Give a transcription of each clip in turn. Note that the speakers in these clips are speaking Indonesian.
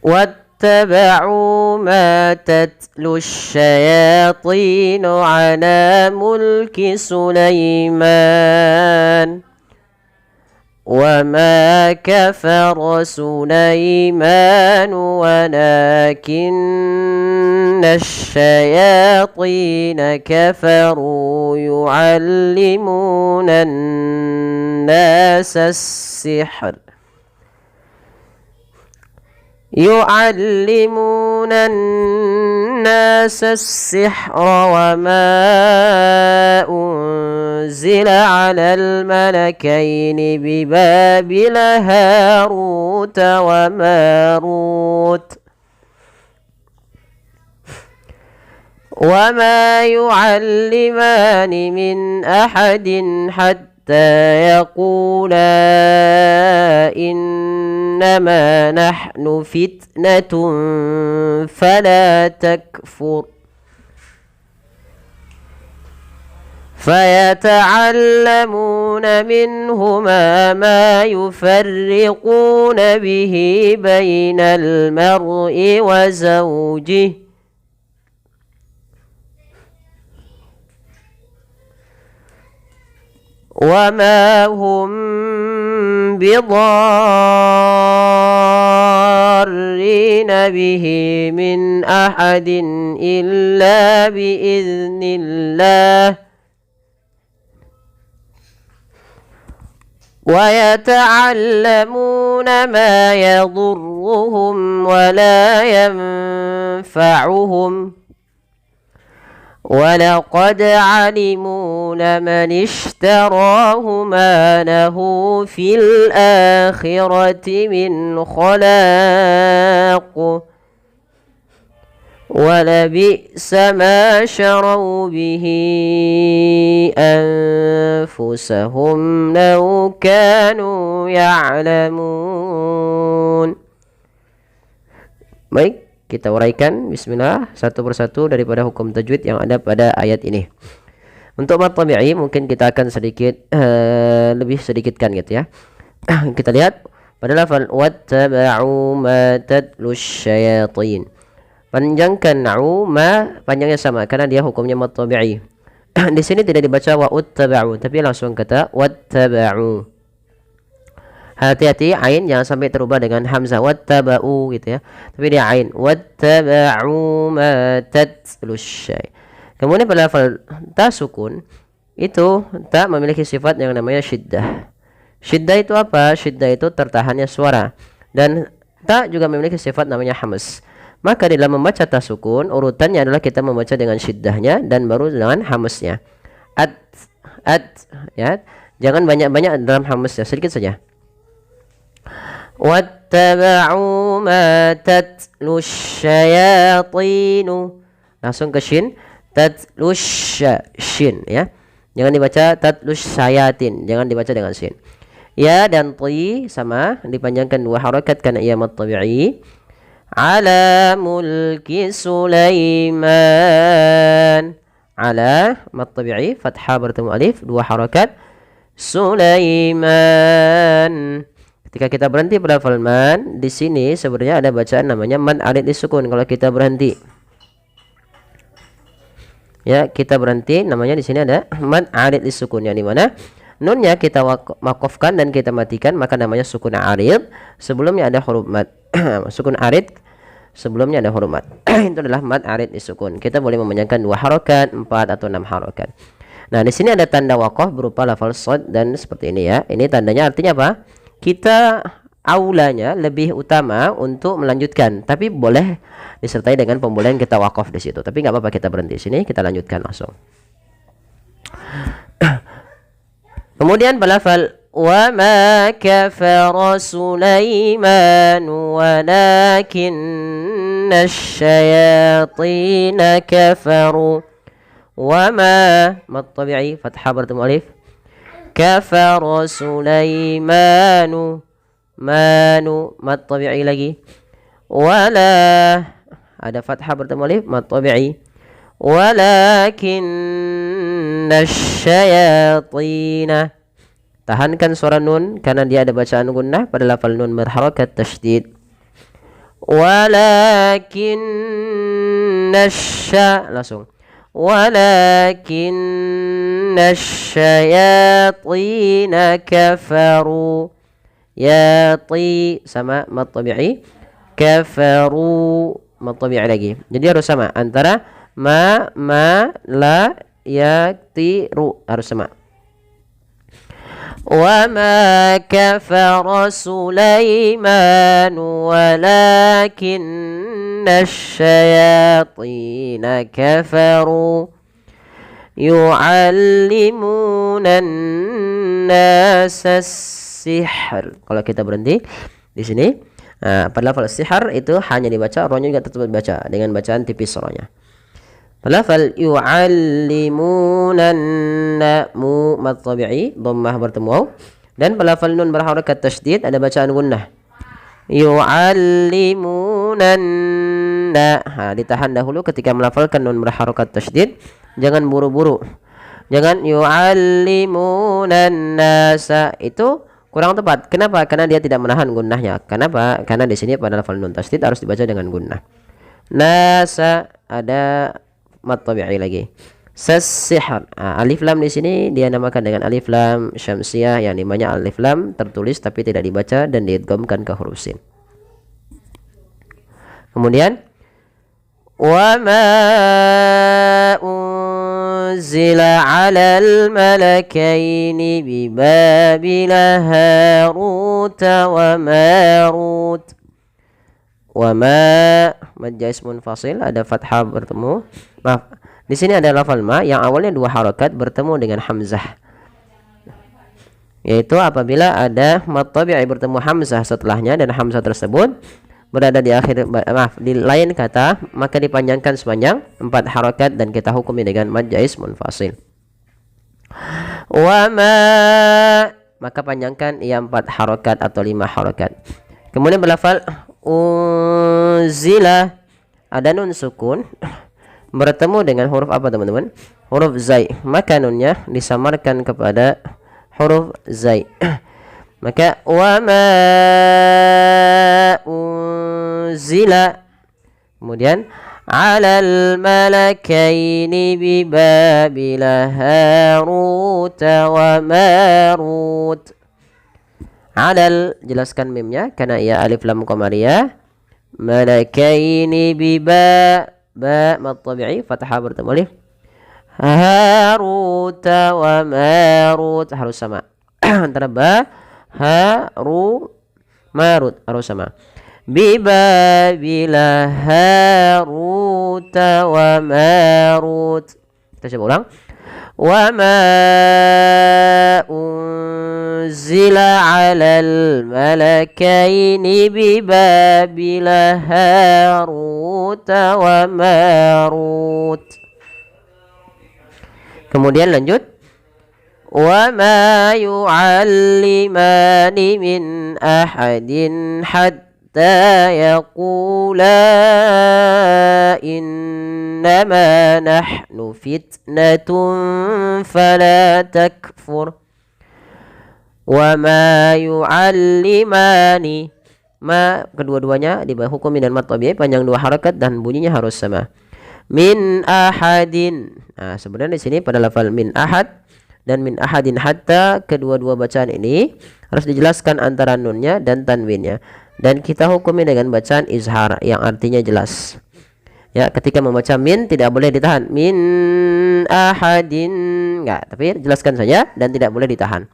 واتبعوا ما تتلو الشياطين على ملك سليمان وما كفر سليمان ولكن الشياطين كفروا يعلمون الناس السحر وما أنزل على الملكين ببابل هاروت وماروت وما يعلمان من أحد حتى يقولا إنما نحن فتنة فلا تكفر فيتعلمون منهما ما يفرقون به بين المرء وزوجه وما هم بضارين به من أحد إلا بإذن الله ويتعلمون ما يضرهم ولا ينفعهم ولقد علموا لمن اشتراه ما له في الآخرة من خلاق ولبئس ما شروا به أنفسهم لو كانوا يعلمون. Baik, kita uraikan bismillah satu persatu daripada hukum tajwid yang ada pada ayat ini. Untuk mad tabi'i mungkin kita akan sedikit lebih sedikitkan gitu ya. Kita lihat pada lafal wattaba'u ma tatlu syayatin. Panjangkan ma, panjangnya sama karena dia hukumnya mad tabi'i. Di sini tidak dibaca wa uttaba'u tapi langsung kata wattaba'u. Hati-hati ain jangan sampai terubah dengan hamzah wattaba'u gitu ya. Tapi dia ain wattaba'u ma tatlu syai. Kemudian pada lafal ta sukun itu ta memiliki sifat yang namanya syiddah. Syiddah itu apa? Syiddah itu tertahannya suara dan ta juga memiliki sifat namanya hamas. Maka dalam membaca tasukun urutannya adalah kita membaca dengan syiddahnya dan baru dengan hamasnya. At ya. Jangan banyak-banyak dalam hamasnya, sedikit saja. Wattaba'u ma tatlu syayatin. Langsung ke shin, tatlu shin ya. Jangan dibaca tatlu syayatin, jangan dibaca dengan shin. Ya dan ti sama dipanjangkan dua harakat karena ia mad tabi'i. Ala mulki Sulaiman. Ala mad tabi'i fathah bertemu alif dua harakat Sulaiman. Ketika kita berhenti pada lafal man di sini sebenarnya ada bacaan namanya man arid disukun. Kalau kita berhenti ya kita berhenti namanya di sini ada man arid disukun yang di mana nunnya kita wakafkan dan kita matikan maka namanya sukun arid. Sebelumnya ada huruf mad. Sukun arid sebelumnya ada huruf mad. Itu adalah mad arid disukun. Kita boleh memanjangkan 2 harokat, 4 atau 6 harokat. Nah, di sini ada tanda waqaf berupa lafal shad dan seperti ini ya. Ini tandanya artinya apa? Kita aulanya lebih utama untuk melanjutkan, tapi boleh disertai dengan pembolehan kita waqaf di situ. Tapi nggak apa-apa kita berhenti di sini, kita lanjutkan langsung. Kemudian balafal wa ma kafara Sulaiman walakinna asyayatin kafaru. Wa ma mad tabi'i fathah bertemu alif. Kafara Sulaiman manu mad tabi'i lagi. Wala ada fathah bertemu alif mad tabi'i. Walakinna asyayatin. Tahankan suara nun karena dia ada bacaan gunnah pada lafal nun berharakat tasydid. langsung walakinnasyayatina kafaru, yati sama mad tabi'i, kafaru mad tabi'i lagi. Jadi harus sama antara ma la yatiru, harus sama. Wa ma kafara Sulaiman walakinna asyayatina kafaru yu'allimuna an-nasa sihr. Kalau kita berhenti di sini, pada lafal sihr itu hanya dibaca, rohnya juga tetap dibaca dengan bacaan tipis rohnya. Lafal yu'allimuna mu mad tabi'i dhammah bertemu waw, dan lafal nun berharakat tasydid ada bacaan gunnah. Yu'allimuna ditahan dahulu ketika melafalkan nun berharakat tasydid, jangan buru-buru. Jangan yu'allimuna nasa, itu kurang tepat. Kenapa? Karena dia tidak menahan gunnahnya. Kenapa? Karena di sini pada lafal nun tasydid harus dibaca dengan gunnah. Nasa ada mad tabi'i lagi. Sasihr. Alif lam di sini dia namakan dengan alif lam syamsiyah, yang dimana alif lam tertulis tapi tidak dibaca dan diidghamkan ke huruf sin. Kemudian wa ma unzila 'alal malakaini bi babila harut wa marut. Wa ma mad ismun fasil, ada fathah bertemu. Maaf, di sini ada lafal ma yang awalnya dua harakat bertemu dengan hamzah, yaitu apabila ada mad tabi'i bertemu hamzah setelahnya dan hamzah tersebut berada di akhir, di lain kata, maka dipanjangkan sepanjang 4 harakat dan kita hukumi dengan mad ismun fasil. Wa ma, maka panjangkan ia 4 harakat atau 5 harakat. Kemudian berlafal unzila, ada nun sukun bertemu dengan huruf apa teman-teman? Huruf zai, maka nunnya disamarkan kepada huruf zai. Maka wa ma unzila, kemudian 'alal malakaini bi babila harut wa marut. 'Alal, jelaskan mimnya karena ia alif lam qamariyah. Malakaini bi ba mad tabi'i fathah bertemu alif. Harut wa marut harus sama. Antara ba haru marut harus sama. Bi babila harut wa marut. Kita coba ulang. Wa ma unzila 'alal malakaini bi babila harut wa marut. Kemudian lanjut. Wa ma yu'allimani min ahadin hatta yaqula innama nahnu fitnatun fala takfur. Wa ma yu'allimani, ma kedua-duanya dihukumi dan mad tabi'i panjang 2 harakat dan bunyinya harus sama. Min ahadin. Sebenarnya di sini pada lafal min ahad dan min ahadin hatta, kedua-dua bacaan ini harus dijelaskan antara nunnya dan tanwinnya, dan kita hukumi dengan bacaan izhar yang artinya jelas. Ya, ketika membaca min tidak boleh ditahan. Min ahadin, enggak, tapi jelaskan saja dan tidak boleh ditahan.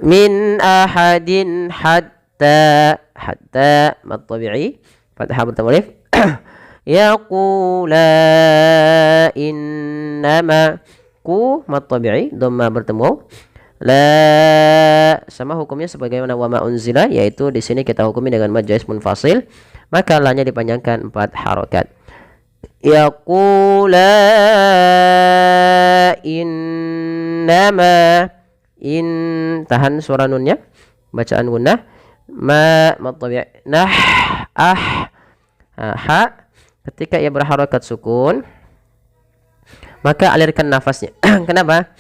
Min ahadin hatta mad tabi'i fathah bertemu alif. Yaqula innama, ku mad tabi'i dhamma bertemu la, sama hukumnya sebagaimana wa ma unzila, yaitu di sini kita hukumi dengan mad jaiz munfasil, maka la-nya dipanjangkan 4 harakat. Yaqula innama, in tahan suara nunnya, bacaan gunnah. Ma mad tabi'i nah ha, ketika ia berharakat sukun maka alirkan nafasnya. Kenapa?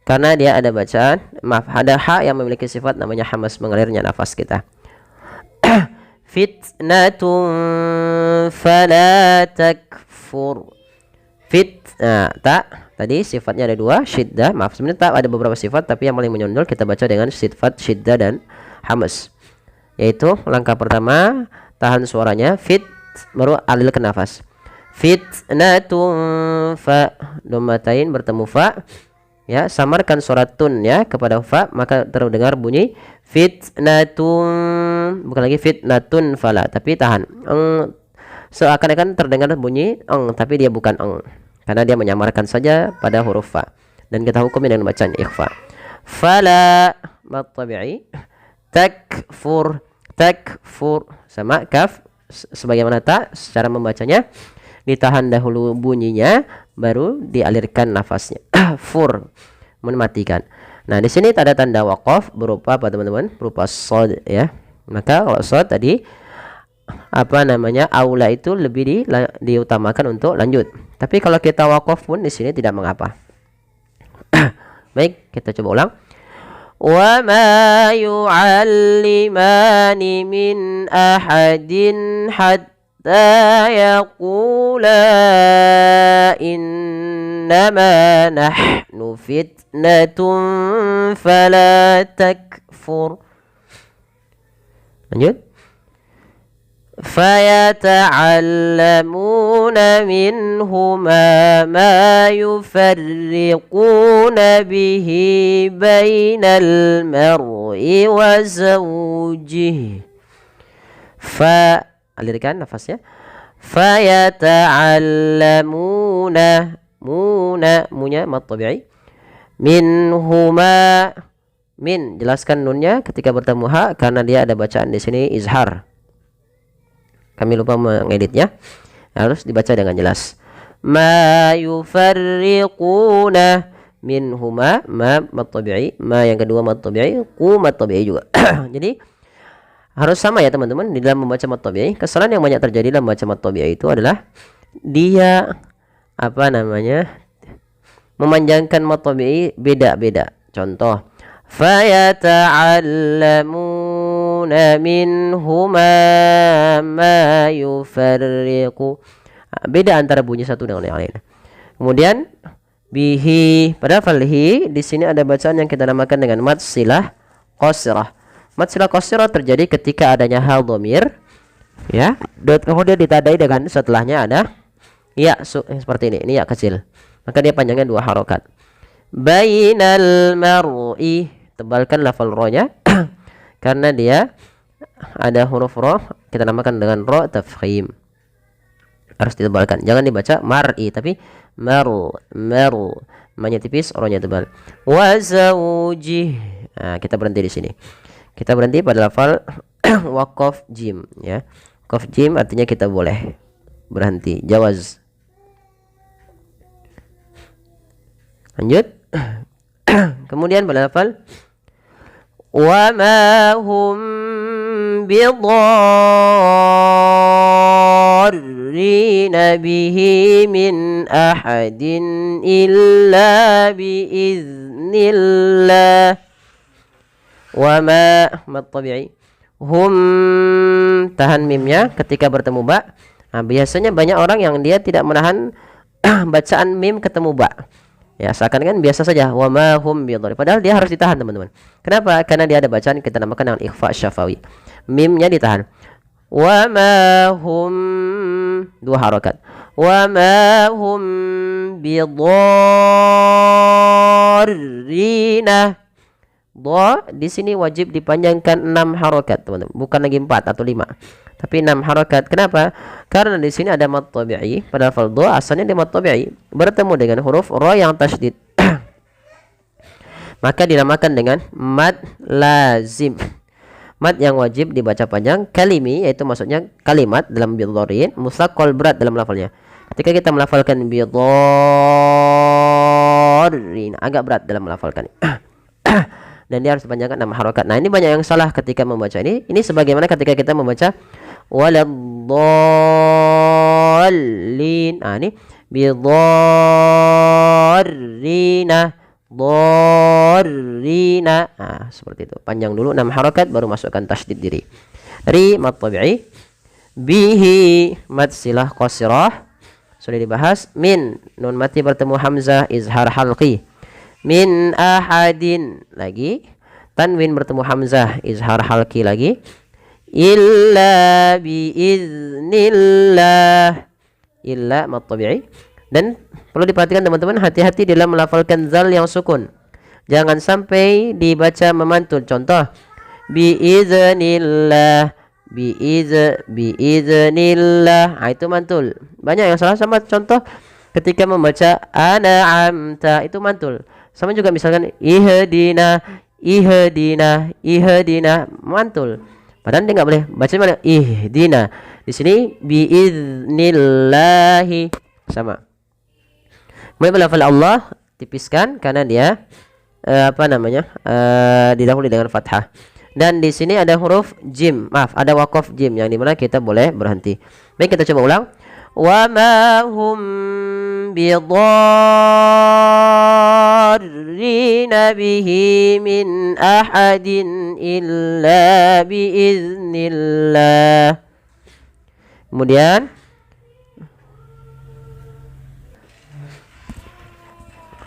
Karena dia ada bacaan, ada ha yang memiliki sifat namanya hamas, mengalirnya nafas kita. fitnatun fala takfur. Ta tadi sifatnya ada dua, syiddah. Maaf, sebenarnya tak ada beberapa sifat, tapi yang paling menonjol kita baca dengan sifat syiddah dan hamas. Yaitu langkah pertama tahan suaranya, fit, baru alilkan nafas. Fitnatun fa, domatain bertemu fa, ya, samarkan suara tun ya kepada fa, maka terdengar bunyi fitnatun, bukan lagi fitnatun fala, tapi tahan. Seakan-akan terdengar bunyi tapi dia bukan karena dia menyamarkan saja pada huruf fa, dan kita hukumi dengan bacaan ikhfa. Fala mad tabi'i, takfur, takfur sama kaf sebagaimana ta, secara membacanya ditahan dahulu bunyinya, baru dialirkan nafasnya. Fur, mematikan. Nah, di sini ada tanda waqaf berupa apa teman-teman? Berupa shad ya. Maka kalau shad tadi aula itu lebih diutamakan untuk lanjut. Tapi kalau kita waqaf pun di sini tidak mengapa. Baik, kita coba ulang. Wa ma yu'allimani min ahadin hatta yaqula innama nahnu fitnatun fala takfur. Lanjut. فيتعلمون منهما ما يفرقون به بين المرء وزوجه. alirkan nafasnya. Fayata'allamuna, munya mad tabi'i, minhuma, min, jelaskan nunnya ketika bertemu ha, karena dia ada bacaan di sini izhar. Kami lupa mengeditnya, harus dibaca dengan jelas. Ma yufarriquna minhuma, ma mad tabi'i, ma yang kedua mad tabi'i, ku mad tabi'i juga. Jadi harus sama ya teman-teman di dalam membaca mad tabi'i. Kesalahan yang banyak terjadi dalam membaca mad tabi'i itu adalah dia memanjangkan mad tabi'i beda-beda. Contoh, fayata'allamuna minhuma ma yufarriqu. Beda antara bunyi satu dengan yang lain. Kemudian bihi, pada falhi di sini ada bacaan yang kita namakan dengan mad silah qasrah. Mad silah qasrah terjadi ketika adanya hal dhamir ya, kemudian ditandai dengan setelahnya ada ya seperti ini ya kecil. Maka dia panjangnya 2 harokat. Bainal mar'i, tebalkan lafal ro-nya karena dia ada huruf ro, kita namakan dengan ro tafkhim. Harus ditebalkan, jangan dibaca mar'i tapi maru, ma-nya tipis, ro-nya tebal. Wa zawji. Nah, kita berhenti di sini. Kita berhenti pada lafal waqaf jim ya. Qaf jim artinya kita boleh berhenti, jawaz. Lanjut. Kemudian pada lafal wa ma hum bidarrina bihi min ahadin illa biiznillah. Wa ma mad tabi'i, hum, tahan mimnya ketika bertemu ba. Nah, biasanya banyak orang yang dia tidak menahan bacaan mim ketemu ba. Ya, seakan-akan biasa saja wa ma hum bidarrin, padahal dia harus ditahan teman-teman. Kenapa? Karena dia ada bacaan kita namakan dengan ikhfa syafawi. Mimnya ditahan. Wa ma hum, 2 harokat. Wa ma hum bidarrina. Dha di sini wajib dipanjangkan 6 harokat teman-teman, bukan lagi 4 atau 5. Tapi 6 harokat. Kenapa? Karena di sini ada mad tabi'i. Pada lafal dha asalnya dia mad tabi'i bertemu dengan huruf ra yang tasydid. Maka dinamakan dengan mad lazim. Mad yang wajib dibaca panjang, kalimi, yaitu maksudnya kalimat dalam bidharin, mustaqal, berat dalam lafalnya. Ketika kita melafalkan bidharin, agak berat dalam melafalkan. Dan dia harus dipanjangkan 6 harokat. Nah, ini banyak yang salah ketika membaca ini. Ini sebagaimana ketika kita membaca waladdallin. Nah, ini bidharrina, dharrina. Nah, seperti itu. Panjang dulu 6 harokat baru masukkan tasydid diri. ri mad tabi'i. Bihi mad silah qasirah sudah dibahas. Min nun mati bertemu hamzah izhar halqi. Min ahadin lagi tanwin bertemu hamzah izhar halqi lagi. Illa biiznillah, illa mad tabi'i. Dan perlu diperhatikan teman-teman, hati-hati dalam melafalkan zal yang sukun, jangan sampai dibaca memantul. Contoh biiznillah, biiznillah, itu mantul. Banyak yang salah. Sama contoh ketika membaca an'amta, itu mantul. Sama juga misalkan ihdina, ihdina, ihdina, mantul. Padahal dia nggak boleh baca mana ihdina. Di sini biiznillahi sama. Mulai lafal Allah tipiskan karena dia didahului dengan fathah. Dan di sini ada huruf jim, maaf, ada waqaf jim yang dimana kita boleh berhenti. Baik, kita coba ulang. Wa ma hum bidarrina bihi min ahadin illa biiznillah.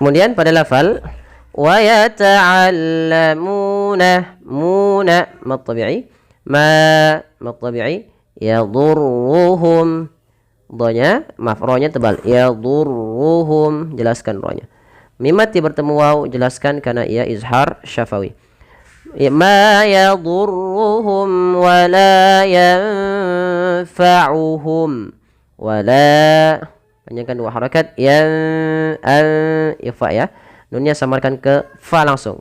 Kemudian pada lafal wa yata'allamuna, muna mad tabi'i, ma mad tabi'i, yadurruhum, donya maaf rohnya tebal, yadurruhum, jelaskan rohnya. Mim mati bertemu waw, jelaskan karena ia izhar syafawi. Ma yadurruhum wa la yanfa'uhum, wala panjangkan dua harakat, ifa ya, nunnya samarkan ke fa langsung.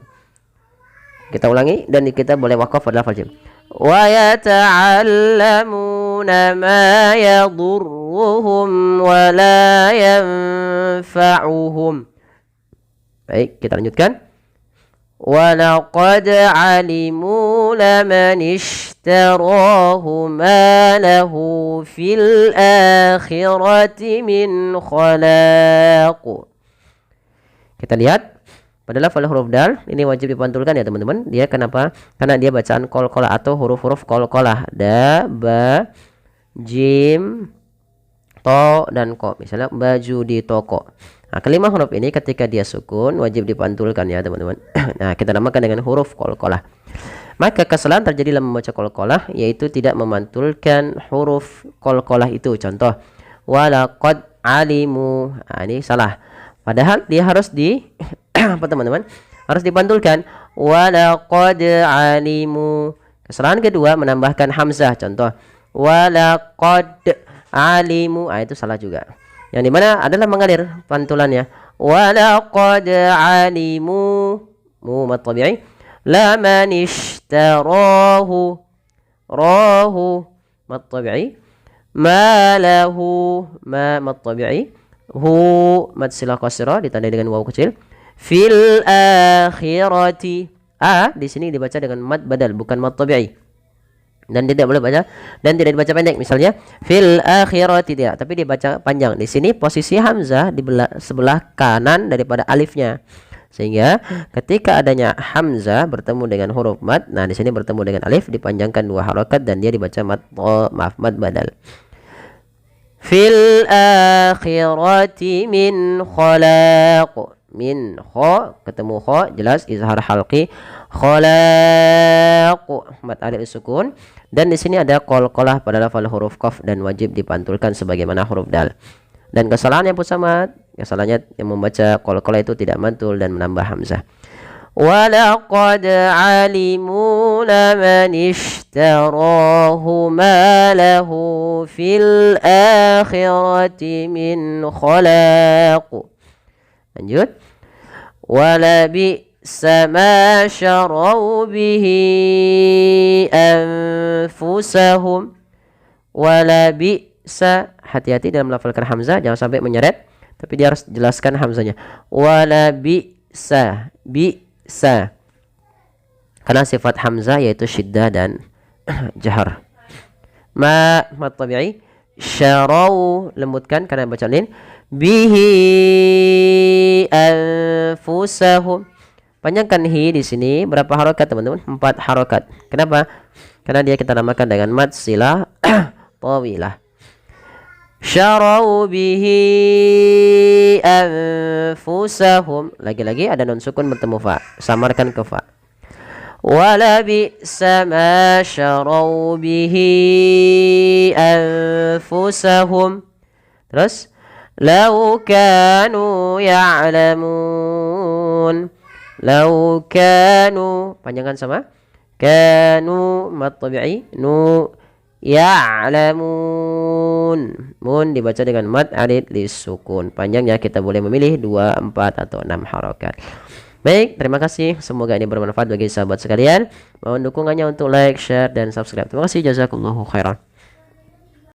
Kita ulangi dan kita boleh waqaf pada lafal jim. Wa yata'allamuna ma yadurruhum wa la yanfa'uhum. Baik, kita lanjutkan. Wa laqad 'alimu laman ishtarahu ma lahu fil akhirati min khalaq. Kita lihat pada lafal huruf dal ini wajib dipantulkan ya teman-teman. Dia kenapa? Karena dia bacaan qalqalah atau huruf-huruf qalqalah, da, ba, jim, to dan ko. Misalnya baju di toko. Nah, kelima huruf ini ketika dia sukun wajib dipantulkan ya teman-teman. Nah, kita namakan dengan huruf qalqalah. Maka kesalahan terjadi dalam membaca qalqalah yaitu tidak memantulkan huruf qalqalah itu. Contoh walaqad alimu. Nah, ini salah. Padahal dia harus apa teman-teman? Harus dipantulkan. Walaqad alimu. Kesalahan kedua menambahkan hamzah. Contoh walaqad alimu. Itu salah juga. Yang dimana adalah mengalir pantulannya. Walaqad alimu, mu mad tabi'i, laman ishtarahu, rahu mad tabi'i, ma lahu, ma mad tabi'i, hu mad silah qasirah ditandai dengan waw kecil, fil akhirati, di sini dibaca dengan mad badal bukan mad tabi'i. Dan tidak boleh baca dan tidak dibaca pendek. Misalnya fil akhirati tidak, tapi dibaca panjang. Di sini posisi hamzah di sebelah kanan daripada alifnya. Sehingga ketika adanya hamzah bertemu dengan huruf mad, nah di sini bertemu dengan alif dipanjangkan dua harakat dan dia dibaca mad badal. Fil akhirati min khalaq. Min kha ketemu kha jelas izhar halqi, khalaq mad alif sukun. Dan di sini ada qalqalah pada lafal huruf qaf dan wajib dipantulkan sebagaimana huruf dal. Dan kesalahan yang sama, kesalahannya yang membaca qalqalah itu tidak mantul dan menambah hamzah. Walaqad alimu laman ishtarahu ma lahu fil akhirati min khalaq. Lanjut. Wala sama syarau bihi anfusahum. Wala bi'sa, hati-hati dalam melafalkan hamzah, jangan sampai menyeret, tapi dia harus jelaskan hamzahnya. Wala bi'sa, bi'sa, karena sifat hamzah yaitu syiddah dan jahar. Ma mad tabi'i, syarau lembutkan karena baca lin, bihi anfusahum. Panjangkan hi di sini berapa harokat teman-teman? 4 harokat. Kenapa? karena dia kita namakan dengan mad silah tawilah. Syarau bihi anfusahum, lagi-lagi ada nun sukun bertemu fa, samarkan ke fa. Wala bi'sa ma syarau bihi anfusahum. Terus law kanu ya'lamun, law kanu panjangan sama kanu mad tabi'i nu ya'lamun, mun dibaca dengan mad arid lisukun. Panjangnya kita boleh memilih 2, 4 atau 6 harokat. Baik, terima kasih. Semoga ini bermanfaat bagi sahabat sekalian. Mohon dukungannya untuk like, share, dan subscribe. Terima kasih. Jazakumullahu khairan.